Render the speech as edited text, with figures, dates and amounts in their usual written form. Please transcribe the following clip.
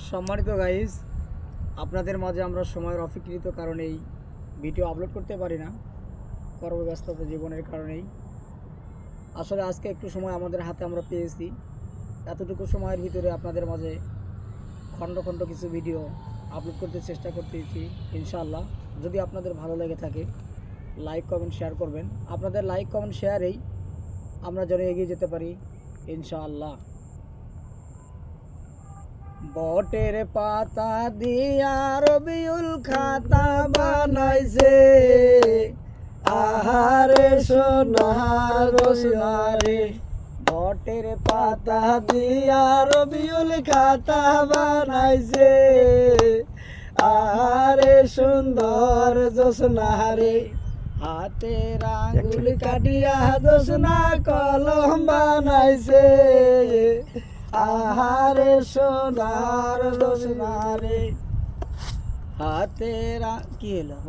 সম্মানিত গাইস, আপনাদের মাঝে আমরা সময়ের অপেক্ষিত কারণেই ভিডিও আপলোড করতে পারি না, কর্মব্যস্ততা জীবনের কারণেই। আসলে আজকে একটু সময় আমাদের হাতে আমরা পেয়েছি, এতটুকু সময়ের ভিতরে আপনাদের মাঝে খণ্ড খণ্ড কিছু ভিডিও আপলোড করতে চেষ্টা করতেছি। ইনশাআল্লাহ যদি আপনাদের ভালো লেগে থাকে লাইক কমেন্ট শেয়ার করবেন। আপনাদের লাইক কমেন্ট শেয়ারেই আমরা যেন এগিয়ে যেতে পারি ইনশাআল্লাহ। বটের পাতা দিয়া রবিউল খাতা বানাইছে, আহারে সোনার সোনারে। বটের পাতা দিয়া রবিউল খাতা বানাইছে, আহারে সুন্দর জোসনারে। হাতের আঙ্গুল কাটিয়া জোসনা কলম বানাইছে, আহারে সোনার জোসনারে। হাতের কি হলো?